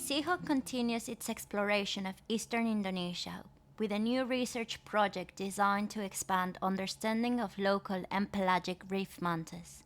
Seahawk continues its exploration of eastern Indonesia with a new research project designed to expand understanding of local and pelagic reef mantas,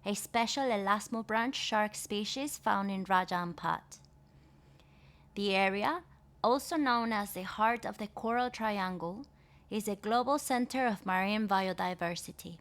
a special elasmobranch shark species found in Raja Ampat. The area, also known as the heart of the Coral Triangle, is a global center of marine biodiversity.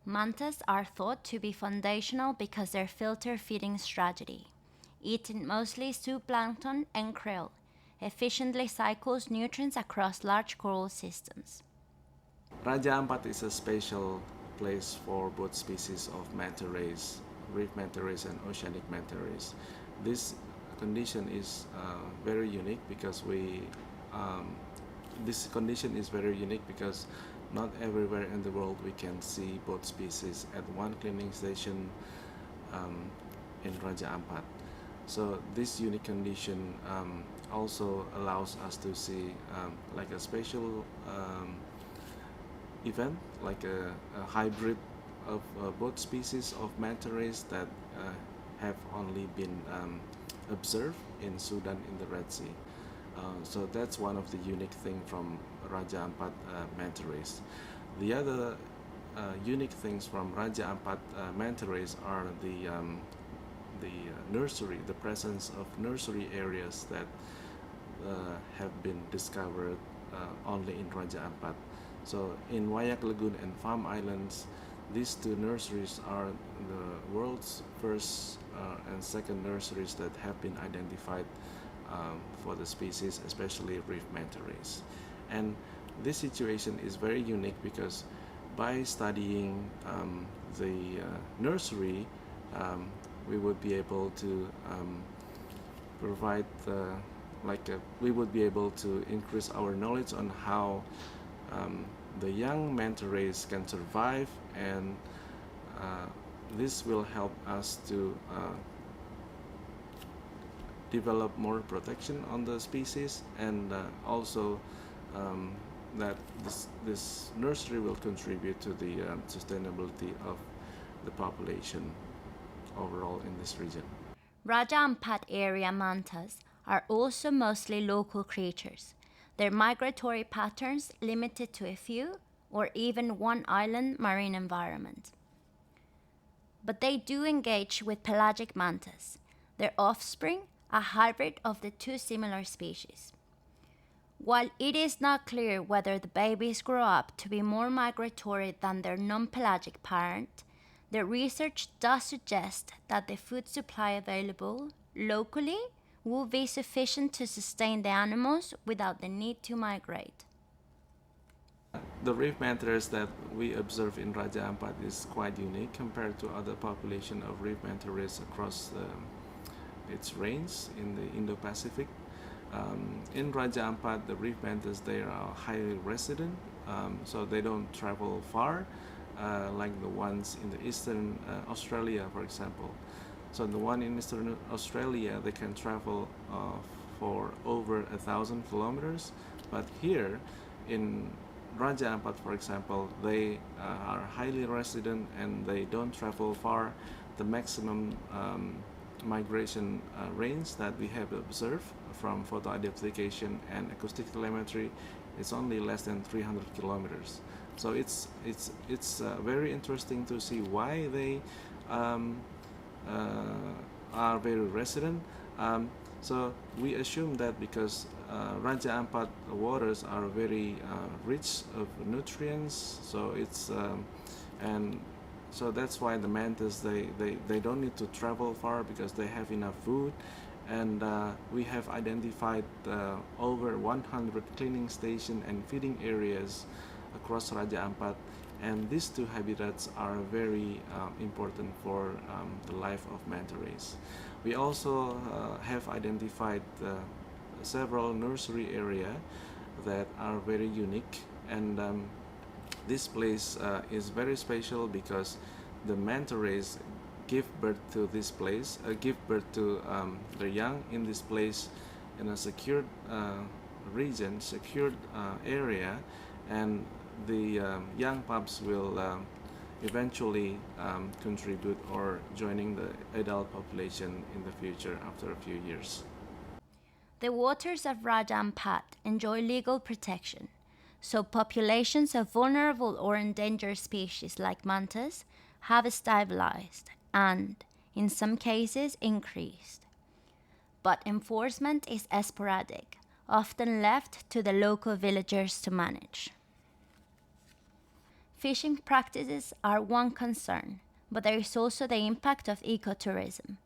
Mantas are thought to be foundational because their filter feeding strategy, eating mostly zooplankton and krill, efficiently cycles nutrients across large coral systems. Raja Ampat is a special place for both species of manta rays, reef manta rays and oceanic manta rays. This condition is very unique because this condition is very unique because not everywhere in the world we can see both species at one cleaning station in Raja Ampat. So this unique condition also allows us to see like a special event, like a hybrid of both species of manta rays that have only been observed in Sudan in the Red Sea. So that's one of the unique things from Raja Ampat manta rays. The other unique things from Raja Ampat manta rays are the nursery, the presence of nursery areas that have been discovered only in Raja Ampat. So in Wayak Lagoon and Farm Islands, these two nurseries are the world's first and second nurseries that have been identified for the species, especially reef manta rays. And this situation is very unique because by studying the nursery, we would be able to provide we would be able to increase our knowledge on how the young manta rays can survive, and this will help us to develop more protection on the species, and also that this nursery will contribute to the sustainability of the population overall in this region. Raja Ampat area mantas are also mostly local creatures, their migratory patterns limited to a few or even one island marine environment. But they do engage with pelagic mantas, their offspring a hybrid of the two similar species. While it is not clear whether the babies grow up to be more migratory than their non-pelagic parent, the research does suggest that the food supply available locally will be sufficient to sustain the animals without the need to migrate. The reef manta rays that we observe in Raja Ampat is quite unique compared to other population of reef manta rays across its range in the Indo-Pacific. In Raja Ampat, the reef mantas, they are highly resident, so they don't travel far like the ones in the eastern Australia, for example. So the one in eastern Australia, they can travel for over 1,000 kilometers, but here in Raja Ampat, for example, they are highly resident and they don't travel far. The maximum migration range that we have observed from photo identification and acoustic telemetry is only less than 300 kilometers. So it's very interesting to see why they um, are very resident. Um, so we assume that because Raja Ampat waters are very rich of nutrients, so it's and so that's why the mantas they don't need to travel far because they have enough food, and we have identified over 100 cleaning stations and feeding areas across Raja Ampat, and these two habitats are very important for the life of manta rays. We also have identified several nursery areas that are very unique, and this place is very special because the manta rays give birth to this place, give birth to the young in this place in a secured region, secured area, and the young pups will eventually contribute or joining the adult population in the future after a few years. The waters of Raja Ampat enjoy legal protection, so populations of vulnerable or endangered species like mantas have stabilized and, in some cases, increased. But enforcement is sporadic, often left to the local villagers to manage. Fishing practices are one concern, but there is also the impact of ecotourism.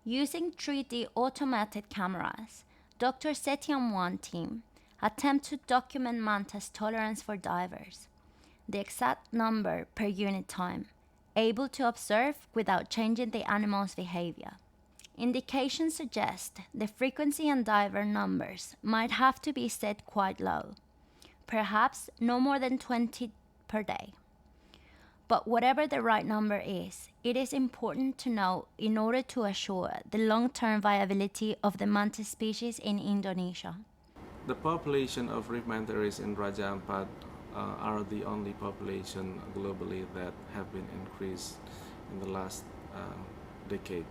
Using 3D automated cameras, Dr. Setiamwan team attempt to document manta's tolerance for divers, the exact number per unit time, able to observe without changing the animal's behavior. Indications suggest the frequency and diver numbers might have to be set quite low, perhaps no more than 20 per day. But whatever the right number is, it is important to know in order to assure the long-term viability of the manta species in Indonesia. The population of reef manta rays in Raja Ampat are the only population globally that have been increased in the last decade,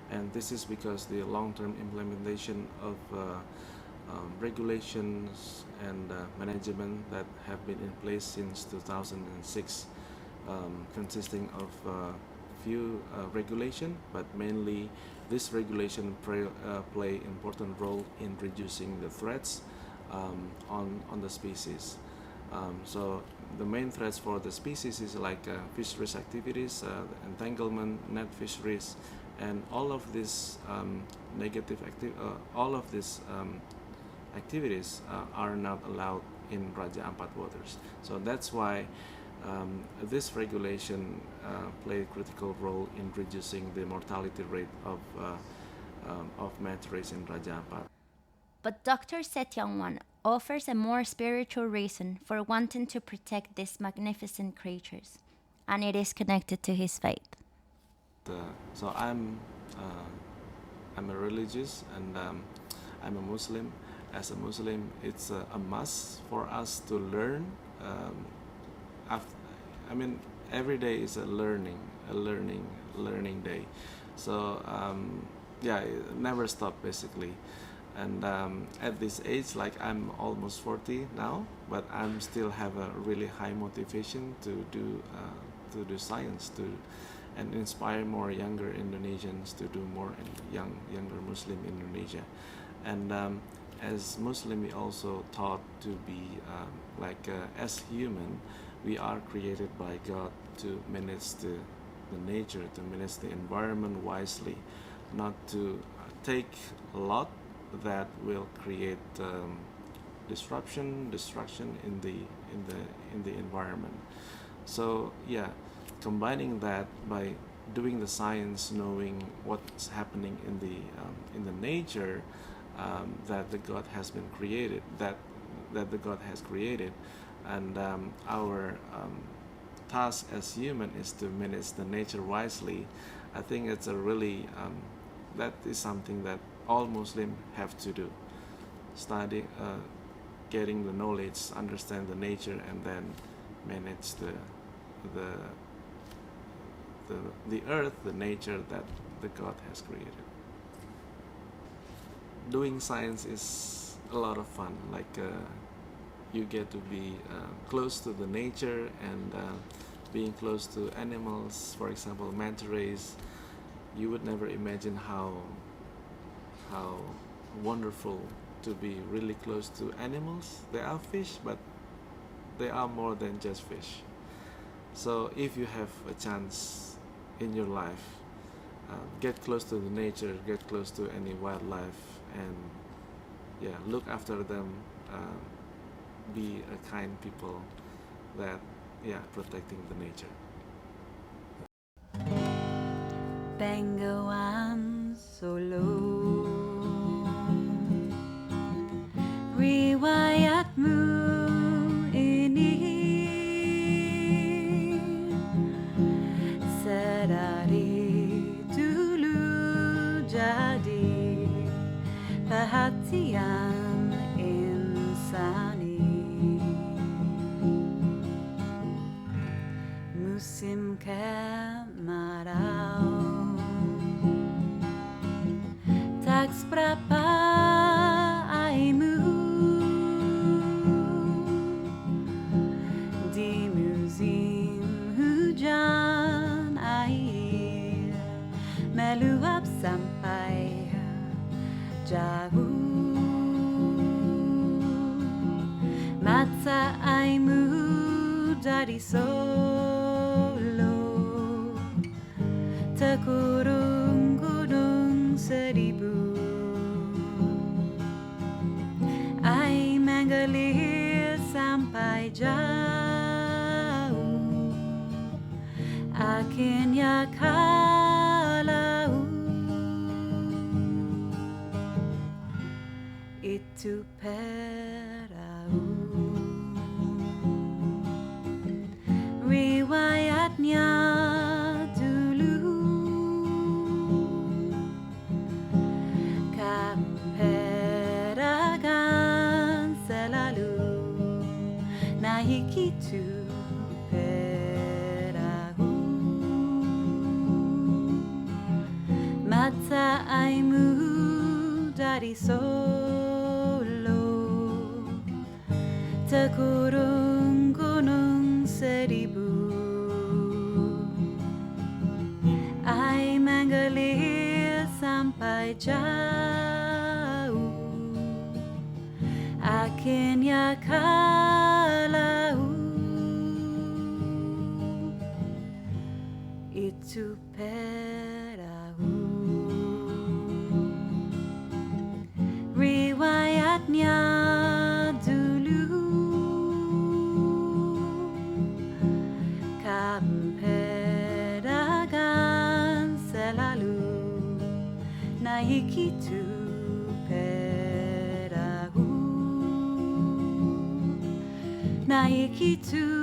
and this is because the long-term implementation of regulations and management that have been in place since 2006, consisting of few regulation, but mainly this regulation play important role in reducing the threats on the species. So the main threats for the species is like fisheries activities, entanglement, net fisheries, and all of these all of these activities are not allowed in Raja Ampat waters. So that's why this regulation play a critical role in reducing the mortality rate of manta rays in Raja Ampat. But Dr. Setiangwan offers a more spiritual reason for wanting to protect these magnificent creatures, and it is connected to his faith. So I'm a religious, and I'm a Muslim. As a Muslim, it's a must for us to learn. After, I mean, every day is a learning day. So yeah, it never stop basically. And at this age, like I'm almost 40 now, but I'm still have a really high motivation to do science and inspire more younger Indonesians to do more in younger Muslim Indonesia. And as Muslim, we also taught to be as human, we are created by God to manage the nature, to manage the environment wisely, not to take a lot that will create destruction in the environment. So yeah, combining that by doing the science, knowing what's happening in the nature that the God has been created, that the God has created, and our task as human is to manage the nature wisely. I think it's a really that is something that all Muslims have to do. Study, getting the knowledge, understand the nature, and then manage the the earth, the nature that the God has created. Doing science is a lot of fun. Like you get to be close to the nature and being close to animals. For example, manta rays. You would never imagine how wonderful to be really close to animals. They are fish, but they are more than just fish. So if you have a chance in your life, get close to the nature, get close to any wildlife, and yeah, look after them. Be a kind people that protecting the nature. Bengawan Solo, riwayatmu ini sedari dulu jadi perhatian insani. Musim kemarau tak seberapa airmu di musim hujan air meluap sampai jauh. Mata airmu dari Solo terkurung gunung seribu. Air mengalir sampai jauh, akhirnya ke laut. Itu perahu. Riwayatnya dulu pedagang selalu naik itu perahu. Mata airmu dari Solo terkurung gunung seribu. Air mengalir sampai jauh, akhirnya ke laut. Itu perahu. Riwayatnya dulu pedagang selalu naik itu perahu, naik itu